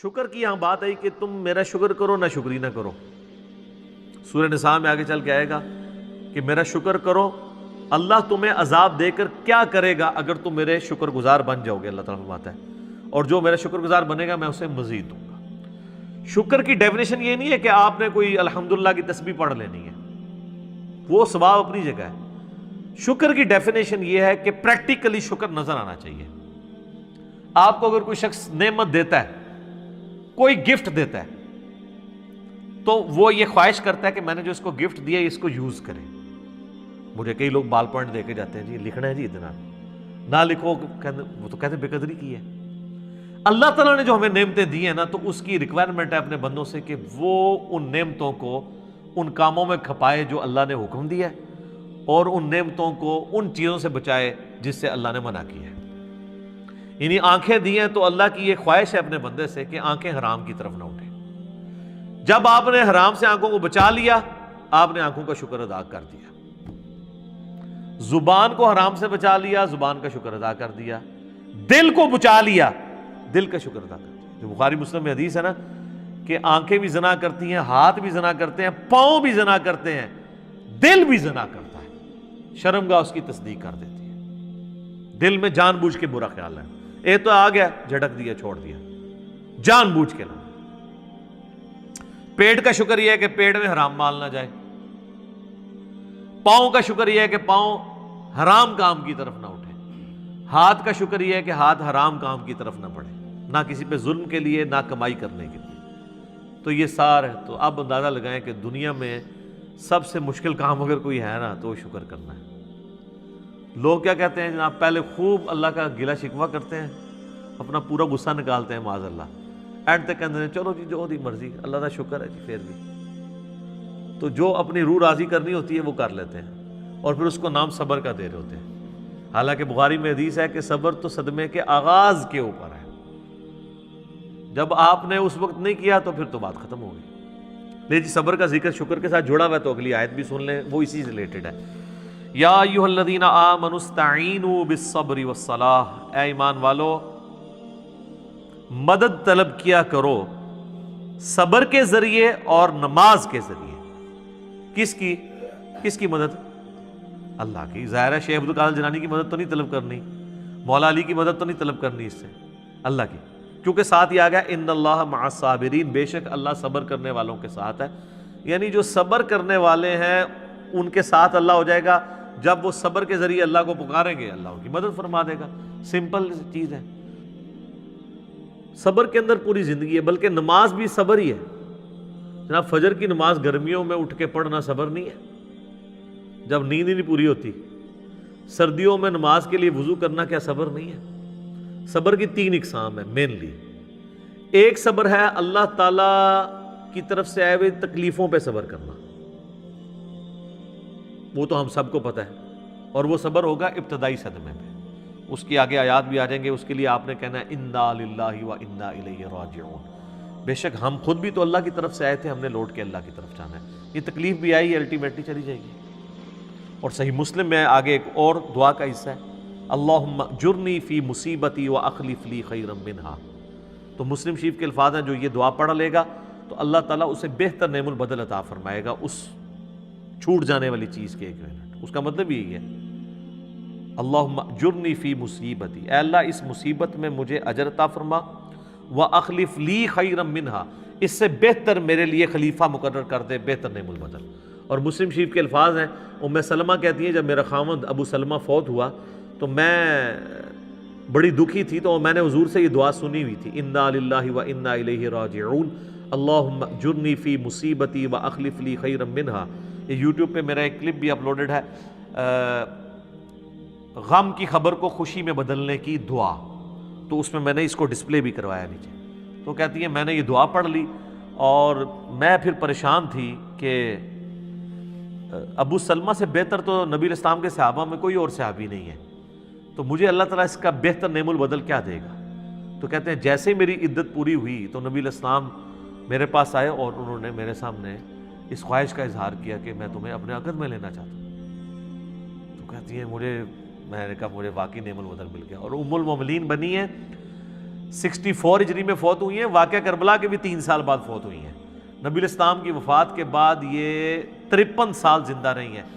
شکر کی یہاں بات آئی کہ تم میرا شکر کرو نہ شکری نہ کرو. سورہ نساء میں آگے چل کے آئے گا کہ میرا شکر کرو، اللہ تمہیں عذاب دے کر کیا کرے گا اگر تم میرے شکر گزار بن جاؤ گے. اللہ تعالیٰ فرماتا ہے اور جو میرا شکر گزار بنے گا میں اسے مزید دوں گا. شکر کی ڈیفینیشن یہ نہیں ہے کہ آپ نے کوئی الحمدللہ کی تسبیح پڑھ لینی ہے، وہ ثواب اپنی جگہ ہے. شکر کی ڈیفینیشن یہ ہے کہ پریکٹیکلی شکر نظر آنا چاہیے. آپ کو اگر کوئی شخص نعمت دیتا ہے، کوئی گفٹ دیتا ہے، تو وہ یہ خواہش کرتا ہے کہ میں نے جو اس کو گفٹ دیا اس کو یوز کرے. مجھے کئی لوگ بال پوائنٹ دے کے جاتے ہیں، جی لکھنا ہے جی اتنا، نہ لکھو، وہ تو کہتے ہیں بے قدری کی ہے. اللہ تعالیٰ نے جو ہمیں نعمتیں دی ہیں نا، تو اس کی ریکوائرمنٹ ہے اپنے بندوں سے کہ وہ ان نعمتوں کو ان کاموں میں کھپائے جو اللہ نے حکم دیا ہے، اور ان نعمتوں کو ان چیزوں سے بچائے جس سے اللہ نے منع کیا ہے. یعنی آنکھیں دی ہیں تو اللہ کی یہ خواہش ہے اپنے بندے سے کہ آنکھیں حرام کی طرف نہ اٹھیں. جب آپ نے حرام سے آنکھوں کو بچا لیا، آپ نے آنکھوں کا شکر ادا کر دیا. زبان کو حرام سے بچا لیا، زبان کا شکر ادا کر دیا. دل کو بچا لیا، دل کا شکر ادا کر دیا. جو بخاری مسلم میں حدیث ہے نا کہ آنکھیں بھی زنا کرتی ہیں، ہاتھ بھی زنا کرتے ہیں، پاؤں بھی زنا کرتے ہیں، دل بھی زنا کرتا ہے، شرمگاہ اس کی تصدیق کر دیتی ہے. دل میں جان بوجھ کے برا خیال ہے، اے تو آ گیا جھٹک دیا چھوڑ دیا، جان بوجھ کے نہ. پیٹ کا شکر یہ ہے کہ پیٹ میں حرام مال نہ جائے. پاؤں کا شکر یہ ہے کہ پاؤں حرام کام کی طرف نہ اٹھے. ہاتھ کا شکر یہ ہے کہ ہاتھ حرام کام کی طرف نہ بڑھے، نہ کسی پہ ظلم کے لیے نہ کمائی کرنے کے لیے. تو یہ سار ہے. تو اب اندازہ لگائیں کہ دنیا میں سب سے مشکل کام اگر کوئی ہے نا تو وہ شکر کرنا ہے. لوگ کیا کہتے ہیں جناب، پہلے خوب اللہ کا گلہ شکوہ کرتے ہیں، اپنا پورا غصہ نکالتے ہیں معاذ اللہ، اینڈ تک کہتے ہیں چلو جی جو دی مرضی، اللہ کا شکر ہے جی. پھر بھی تو جو اپنی روح راضی کرنی ہوتی ہے وہ کر لیتے ہیں، اور پھر اس کو نام صبر کا دے رہے ہوتے ہیں. حالانکہ بخاری میں حدیث ہے کہ صبر تو صدمے کے آغاز کے اوپر ہے. جب آپ نے اس وقت نہیں کیا تو پھر تو بات ختم ہو گئی. لے جی صبر کا ذکر شکر کے ساتھ جڑا ہوا ہے، تو اگلی آیت بھی سن لیں، وہ اسی سے ریلیٹڈ ہے. یا ایھا الذین آمنوا استعینوا بالصبر والصلاۃ، اے ایمان والو مدد طلب کیا کرو صبر کے ذریعے اور نماز کے ذریعے. کس کی مدد؟ اللہ کی. ظاہر ہے شیخ عبدالقادر جیلانی کی مدد تو نہیں طلب کرنی، مولا علی کی مدد تو نہیں طلب کرنی، اس سے اللہ کی. کیونکہ ساتھ ہی آ گیا ان اللہ مع الصابرین، بے شک اللہ صبر کرنے والوں کے ساتھ ہے. یعنی جو صبر کرنے والے ہیں ان کے ساتھ اللہ ہو جائے گا. جب وہ صبر کے ذریعے اللہ کو پکاریں گے اللہ ان کی مدد فرما دے گا. سمپل چیز ہے. صبر کے اندر پوری زندگی ہے. بلکہ نماز بھی صبر ہی ہے جناب. فجر کی نماز گرمیوں میں اٹھ کے پڑھنا صبر نہیں ہے جب نیند ہی نہیں پوری ہوتی. سردیوں میں نماز کے لیے وضو کرنا کیا صبر نہیں ہے؟ صبر کی 3 اقسام ہے مینلی. ایک صبر ہے اللہ تعالیٰ کی طرف سے آئے ہوئے تکلیفوں پہ صبر کرنا، وہ تو ہم سب کو پتہ ہے، اور وہ صبر ہوگا ابتدائی صدمے پہ. اس کی آگے آیات بھی آ جائیں گے. اس کے لیے آپ نے کہنا ہے انا للہ و انا الیہ راجعون. بے شک ہم خود بھی تو اللہ کی طرف سے آئے تھے، ہم نے لوٹ کے اللہ کی طرف جانا ہے. یہ تکلیف بھی آئی، الٹیمیٹلی چلی جائے گی. اور صحیح مسلم میں آگے ایک اور دعا کا حصہ ہے، اللہم اجرنی فی مصیبتی واخلف لی خیرا منہا. تو مسلم شریف کے الفاظ ہیں، جو یہ دعا پڑھ لے گا تو اللہ تعالیٰ اسے بہتر نعم البدل عطا فرمائے گا اس چھوٹ جانے والی چیز کے ایکویولنٹ. اس کا مطلب یہی ہے اللہم اجرنی فی مصیبتی، اے اللہ اس مصیبت میں مجھے اجر عطا فرما، واخلف لی خیرا منہا، اس سے بہتر میرے لیے خلیفہ مقرر کر دے، بہتر نعم البدل. اور مسلم شریف کے الفاظ ہیں، ام سلمہ کہتی ہیں جب میرا خاوند ابو سلمہ فوت ہوا تو میں بڑی دکھی تھی، تو میں نے حضور سے یہ دعا سنی ہوئی تھی، انا للہ و انا الیہ راجعون اللہم اجرنی فی مصیبتی واخلف لی خیرا منہا. یہ یوٹیوب پہ میرا ایک کلپ بھی اپلوڈڈ ہے، غم کی خبر کو خوشی میں بدلنے کی دعا. تو اس میں نے اس کو ڈسپلے بھی کروایا نیچے. تو کہتی ہیں میں نے یہ دعا پڑھ لی اور میں پھر پریشان تھی کہ ابو سلمہ سے بہتر تو نبی علیہ السلام کے صحابہ میں کوئی اور صحابی نہیں ہے، تو مجھے اللہ تعالیٰ اس کا بہتر نعم البدل کیا دے گا. تو کہتے ہیں جیسے میری عدت پوری ہوئی تو نبی علیہ السلام میرے پاس آئے اور انہوں نے میرے سامنے اس خواہش کا اظہار کیا کہ میں تمہیں اپنے عقد میں لینا چاہتا ہوں. تو کہتی ہیں میں نے کہا مجھے واقعی نعم البدل مل گیا. اور ام المومنین بنی ہیں 64 ہجری میں فوت ہوئی ہیں، واقعہ کربلا کے بھی 3 سال بعد فوت ہوئی ہیں۔ نبی الاسلام کی وفات کے بعد یہ 53 سال زندہ رہی ہیں۔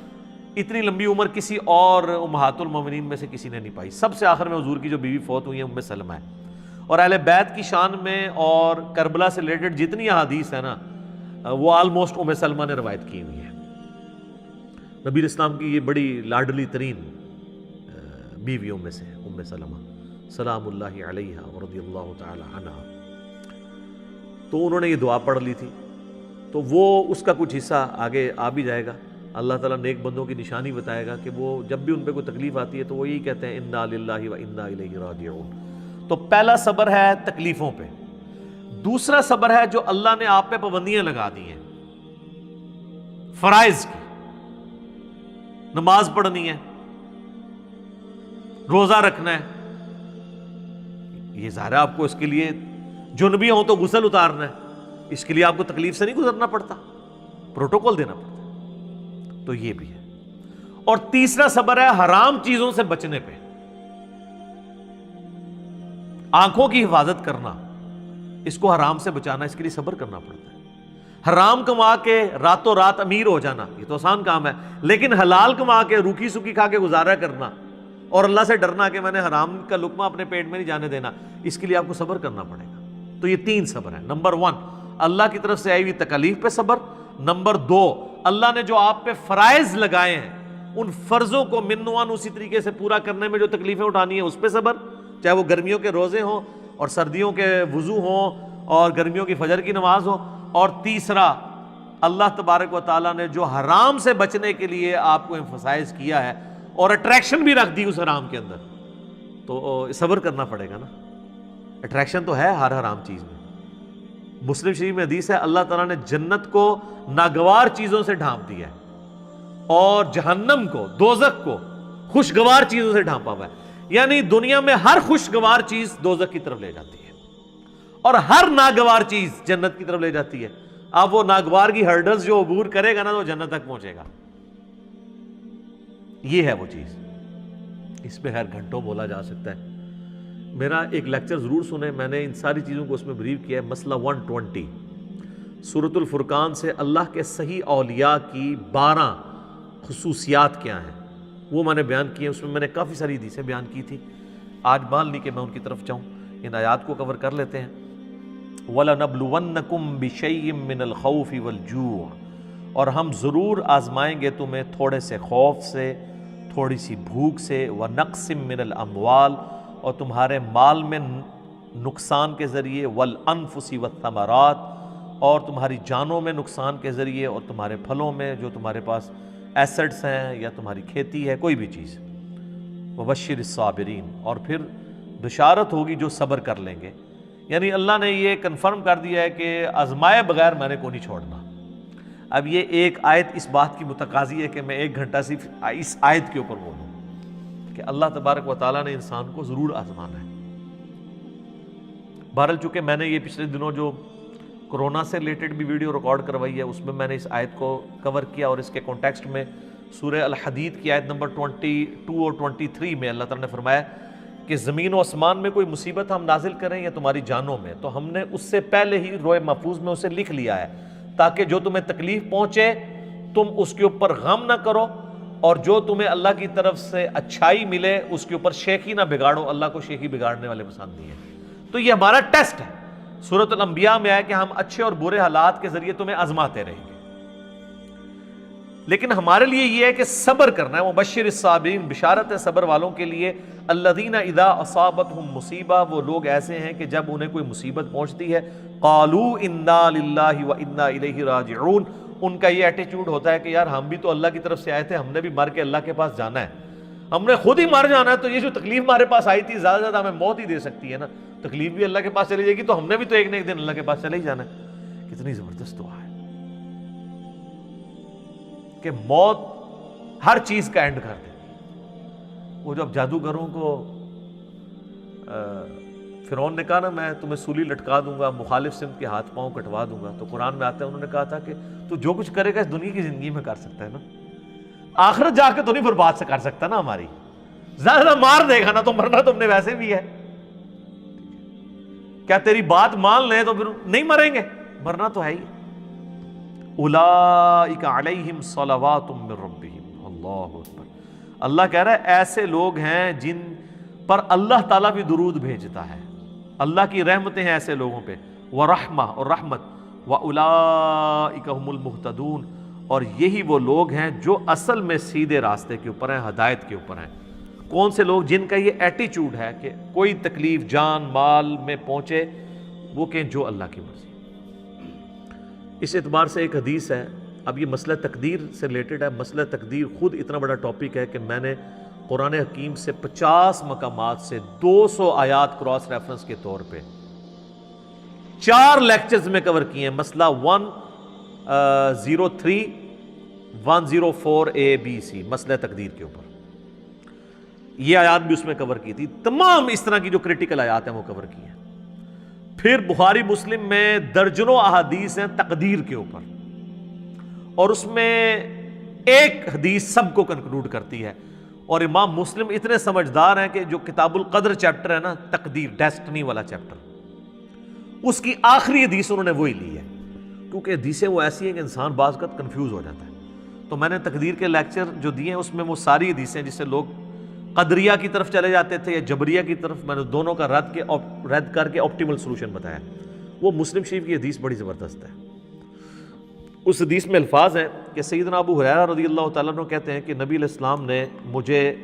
اتنی لمبی عمر کسی اور امہات المومنین میں سے کسی نے نہیں پائی۔ سب سے آخر میں حضور کی جو بیوی فوت ہوئی ہیں ام سلمہ ہے۔ اور اہل بیت کی شان میں اور کربلا سے ریلیٹڈ جتنی احادیث ہیں نا وہ آلموسٹ ام سلمہ نے روایت کی ہوئی ہے۔ نبی الاسلام کی یہ بڑی لاڈلی ترین بیویوں میں سے ام سلمہ سلام اللہ علیہا ورضی اللہ تعالی عنہا۔ تو انہوں نے یہ دعا پڑھ لی تھی، تو وہ اس کا کچھ حصہ آگے آ بھی جائے گا۔ اللہ تعالیٰ نیک بندوں کی نشانی بتائے گا کہ وہ جب بھی ان پہ کوئی تکلیف آتی ہے تو وہ یہی کہتے ہیں انا للہ و انا الیہ راجعون۔ تو پہلا صبر ہے تکلیفوں پہ، دوسرا صبر ہے جو اللہ نے آپ پہ پابندیاں لگا دی ہیں فرائض کی، نماز پڑھنی ہے، روزہ رکھنا ہے، یہ ظاہر ہے آپ کو اس کے لیے جنبی ہوں تو غسل اتارنا ہے، اس کے لیے آپ کو تکلیف سے نہیں گزرنا پڑتا، پروٹوکول دینا پڑتا ہے، تو یہ بھی ہے۔ اور تیسرا صبر ہے حرام چیزوں سے بچنے پہ، آنکھوں کی حفاظت کرنا، اس کو حرام سے بچانا، اس کے لیے صبر کرنا پڑتا ہے۔ حرام کما کے راتوں رات امیر ہو جانا یہ تو آسان کام ہے، لیکن حلال کما کے روکھی سوکھی کھا کے گزارا کرنا اور اللہ سے ڈرنا کہ میں نے حرام کا لقمہ اپنے پیٹ میں نہیں جانے دینا، اس کے لیے آپ کو صبر کرنا پڑے گا۔ تو یہ 3 صبر ہیں۔ نمبر 1 اللہ کی طرف سے آئی ہوئی تکالیف پہ صبر، نمبر 2 اللہ نے جو آپ پہ فرائض لگائے ہیں ان فرضوں کو منوان اسی طریقے سے پورا کرنے میں جو تکلیفیں اٹھانی ہیں اس پہ صبر، چاہے وہ گرمیوں کے روزے ہوں اور سردیوں کے وضو ہوں اور گرمیوں کی فجر کی نماز ہو، اور تیسرا اللہ تبارک و تعالیٰ نے جو حرام سے بچنے کے لیے آپ کو ایمفسائز کیا ہے اور اٹریکشن بھی رکھ دی اس حرام کے اندر، تو صبر کرنا پڑے گا نا۔ اٹریکشن تو ہے ہر حرام چیز میں۔ مسلم شریف میں حدیث ہے اللہ تعالیٰ نے جنت کو ناگوار چیزوں سے ڈھانپ دیا ہے اور جہنم کو، دوزخ کو خوشگوار چیزوں سے ڈھانپا ہوا ہے، یعنی دنیا میں ہر خوشگوار چیز دوزخ کی طرف لے جاتی ہے اور ہر ناگوار چیز جنت کی طرف لے جاتی ہے۔ اب وہ ناگوار کی ہرڈلز جو عبور کرے گا نا تو جنت تک پہنچے گا، یہ ہے وہ چیز۔ اس پہ خیر گھنٹوں بولا جا سکتا ہے، میرا ایک لیکچر ضرور سنیں، میں نے ان ساری چیزوں کو اس میں بریف کیا ہے۔ مسئلہ 120 سورۃ الفرقان سے اللہ کے صحیح اولیاء کی 12 خصوصیات کیا ہیں وہ میں نے بیان کیے، اس میں میں نے کافی ساری حدیثیں بیان کی تھی، آج بال نہیں کہ میں ان کی طرف جاؤں، ان آیات کو کور کر لیتے ہیں۔ وَلَنَبْلُوَنَّكُمْ بِشَيْءٍ مِّنَ الْخَوْفِ وَالْجُوعِ، اور ہم ضرور آزمائیں گے تمہیں تھوڑے سے خوف سے، تھوڑی سی بھوک سے، وَنَقْصٍ مِّنَ الْأَمْوَالِ، اور تمہارے مال میں نقصان کے ذریعے، وَالْأَنفُسِ وَالثَّمَرَاتِ، اور تمہاری جانوں میں نقصان کے ذریعے، اور تمہارے پھلوں میں جو تمہارے پاس ایسٹس ہیں یا تمہاری کھیتی ہے کوئی بھی چیز۔ وَبَشِّرِ الصَّابِرِينَ، اور پھر بشارت ہوگی جو صبر کر لیں گے، یعنی اللہ نے یہ کنفرم کر دیا ہے کہ آزمائے بغیر میں نے کو نہیں چھوڑنا۔ اب یہ ایک آیت اس بات کی متقاضی ہے کہ میں 1 گھنٹہ صرف اس آیت کے اوپر بولوں کہ اللہ تبارک و تعالیٰ نے انسان کو ضرور آزمانا ہے۔ بہرحال چونکہ میں نے یہ پچھلے دنوں جو کرونا سے ریلیٹڈ بھی ویڈیو ریکارڈ کروائی ہے اس میں میں نے اس آیت کو کور کیا، اور اس کے کانٹیکسٹ میں سورہ الحدید کی آیت نمبر 22 اور 23 میں اللہ تعالیٰ نے فرمایا کہ زمین و آسمان میں کوئی مصیبت ہم نازل کریں یا تمہاری جانوں میں تو ہم نے اس سے پہلے ہی روئے محفوظ میں اسے لکھ لیا ہے، تاکہ جو تمہیں تکلیف پہنچے تم اس کے اوپر غم نہ کرو، اور جو تمہیں اللہ کی طرف سے اچھائی ملے اس کے اوپر شیخی نہ بگاڑو، اللہ کو شیخی بگاڑنے والے پسند نہیں ہے۔ تو یہ ہمارا ٹیسٹ ہے، سورۃ الانبیاء میں ہے کہ ہم اچھے اور برے حالات کے ذریعے تمہیں آزماتے رہیں گے، لیکن ہمارے لیے یہ ہے کہ صبر کرنا ہے۔ مبشر الصابرین، بشارت ہے صبر والوں کے لیے۔ الذین اذا اصابتہم مصیبہ، وہ لوگ ایسے ہیں کہ جب انہیں کوئی مصیبت پہنچتی ہے، قالوا انا للہ وانا الیہ راجعون، ان کا یہ ایٹیچیوڈ ہوتا ہے کہ یار ہم بھی تو اللہ کی طرف سے آئے تھے، ہم نے بھی مر کے اللہ کے پاس جانا ہے، ہم نے خود ہی مر جانا ہے، تو یہ جو تکلیف ہمارے پاس آئی تھی زیادہ سے زیادہ ہمیں موت ہی دے سکتی ہے نا، تکلیف بھی اللہ کے پاس چلی جائے گی تو ہم نے بھی تو ایک نہ ایک دن اللہ کے پاس چلے ہی جانا ہے۔ کتنی زبردست دعا ہے کہ موت ہر چیز کا اینڈ کر دے۔ وہ جب جادوگروں کو فرعون نے کہا نا میں تمہیں سولی لٹکا دوں گا، مخالف سمت کے ہاتھ پاؤں کٹوا دوں گا، تو قرآن میں آتا ہے انہوں نے کہا تھا کہ تو جو کچھ کرے گا اس دنیا کی زندگی میں کر سکتا ہے نا، آخرت جا کے تو نہیں برباد سے کر سکتا نا ہماری، زیادہ مار دے گا نا تو مرنا تم نے ویسے بھی ہے۔ کیا تیری بات مان لیں تو پھر نہیں مریں گے؟ مرنا تو ہے ہی۔ اولئک علیہم صلوات من ربہم، اللہ اکبر۔ اللہ کہہ رہا ہے ایسے لوگ ہیں جن پر اللہ تعالیٰ بھی درود بھیجتا ہے، اللہ کی رحمتیں ہیں ایسے لوگوں پہ، ورحمہ اور رحمت، واولئک هم المہتدون، اور یہی وہ لوگ ہیں جو اصل میں سیدھے راستے کے اوپر ہیں، ہدایت کے اوپر ہیں۔ کون سے لوگ؟ جن کا یہ ایٹیچیوڈ ہے کہ کوئی تکلیف جان مال میں پہنچے وہ کہیں جو اللہ کی مرضی۔ اس اعتبار سے ایک حدیث ہے، اب یہ مسئلہ تقدیر سے ریلیٹڈ ہے۔ مسئلہ تقدیر خود اتنا بڑا ٹاپک ہے کہ میں نے قرآن حکیم سے 50 مقامات سے 200 آیات کراس ریفرنس کے طور پہ 4 لیکچرز میں کور کیے ہیں۔ مسئلہ 103 104 ABC، مسئلہ تقدیر کے اوپر یہ آیات بھی اس میں کور کی تھی۔ تمام اس طرح کی جو کریٹیکل آیات ہیں وہ کور کی ہیں۔ پھر بخاری مسلم میں درجنوں احادیث ہیں تقدیر کے اوپر، اور اس میں ایک حدیث سب کو کنکلوڈ کرتی ہے۔ اور امام مسلم اتنے سمجھدار ہیں کہ جو کتاب القدر چیپٹر ہے نا، تقدیر ڈیسٹنی والا چیپٹر، اس کی آخری حدیث انہوں نے وہی لی ہے، کیونکہ حدیثیں وہ ایسی ہیں کہ انسان بعض وقت کنفیوز ہو جاتا ہے۔ تو میں نے تقدیر کے لیکچر جو دیے ہیں اس میں وہ ساری حدیثیں جس سے لوگ قدریہ کی طرف چلے جاتے تھے یا جبریہ کی طرف، میں نے دونوں کا رد کر کے آپٹیمل سولوشن بتایا۔ وہ مسلم شریف کی حدیث بڑی زبردست ہے۔ اس حدیث میں الفاظ ہیں کہ سیدنا ابو ہریرہ رضی اللہ تعالیٰ عنہ کہتے ہیں کہ نبی علیہ السلام نے مجھے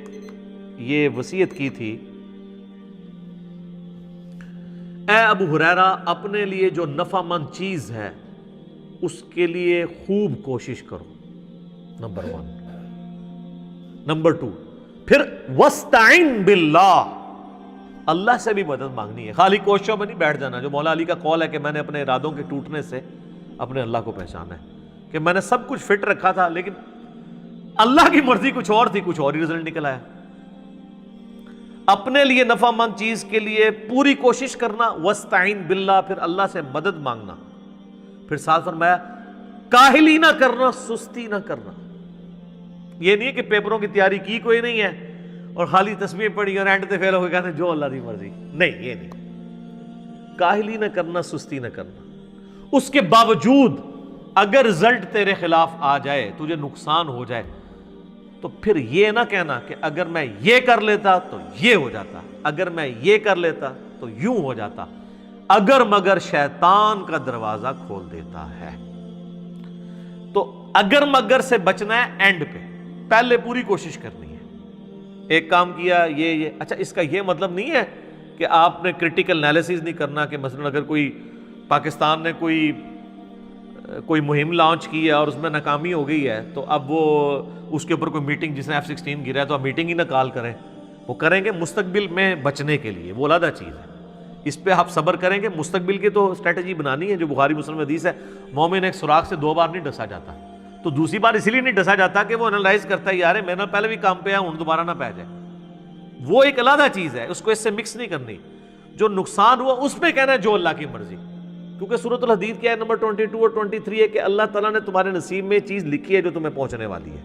یہ وصیت کی تھی، اے ابو ہریرہ اپنے لیے جو نفع مند چیز ہے اس کے لیے خوب کوشش کرو، نمبر 1۔ نمبر 2، پھر وَاسْتَعِن بِاللَّهِ، اللہ سے بھی مدد مانگنی ہے، خالی کوششوں میں نہیں بیٹھ جانا۔ جو مولا علی کا قول ہے کہ میں نے اپنے ارادوں کے ٹوٹنے سے اپنے اللہ کو پہچانا ہے، کہ میں نے سب کچھ فٹ رکھا تھا لیکن اللہ کی مرضی کچھ اور تھی، کچھ اور ہی رزلٹ نکل آیا۔ اپنے لیے نفع مند چیز کے لیے پوری کوشش کرنا، وَاسْتَعِن بِاللَّهِ، پھر اللہ سے مدد مانگنا، پھر ساتھ فرمایا کاہلی نہ کرنا، سستی نہ کرنا۔ یہ نہیں کہ پیپروں کی تیاری کی کوئی نہیں ہے اور خالی تسبیح پڑھی اور اینڈ تے فیل ہو کے کہتے ہیں جو اللہ دی مرضی، نہیں، یہ نہیں۔ کاہلی نہ کرنا، سستی نہ کرنا۔ اس کے باوجود اگر رزلٹ تیرے خلاف آ جائے، تجھے نقصان ہو جائے، تو پھر یہ نہ کہنا کہ اگر میں یہ کر لیتا تو یہ ہو جاتا، اگر میں یہ کر لیتا تو یوں ہو جاتا، اگر مگر شیطان کا دروازہ کھول دیتا ہے۔ تو اگر مگر سے بچنا ہے اینڈ پہ، پہلے پوری کوشش کرنی ہے۔ ایک کام کیا یہ اچھا، اس کا یہ مطلب نہیں ہے کہ آپ نے کرٹیکل انالیسز نہیں کرنا، کہ مثلا اگر کوئی پاکستان نے کوئی مہم لانچ کی ہے اور اس میں ناکامی ہو گئی ہے تو اب وہ اس کے اوپر کوئی میٹنگ، جس نے F-16 گرا ہے تو آپ میٹنگ ہی نہ کال کریں، وہ کریں گے مستقبل میں بچنے کے لیے، وہ علیحدہ چیز ہے۔ اس پہ آپ صبر کریں گے، مستقبل کی تو اسٹریٹجی بنانی ہے۔ جو بخاری مسلم حدیث ہے، مومن ایک سوراخ سے 2 بار نہیں ڈسا جاتا، تو دوسری بار اسی لیے نہیں ڈسا جاتا کہ وہ انالائز کرتا ہے یار میں نے پہلے بھی کام پہ ہوں دوبارہ نہ پہ جائے، وہ ایک علیحدہ چیز ہے، اس کو اس سے مکس نہیں کرنی۔ جو نقصان ہوا اس پہ کہنا ہے جو اللہ کی مرضی، کیونکہ سورۃ الحدید کیا ہے نمبر 22 اور 23 ہے کہ اللہ تعالیٰ نے تمہارے نصیب میں چیز لکھی ہے جو تمہیں پہنچنے والی ہے،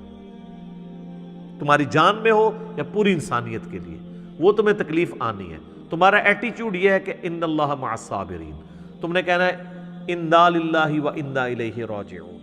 تمہاری جان میں ہو یا پوری انسانیت کے لیے، وہ تمہیں تکلیف آنی ہے۔ تمہارا ایٹیچیوڈ یہ ہے کہ ان اللہ مع الصابرین، تم نے کہنا ہے انا للہ و انا الیہ راجعون۔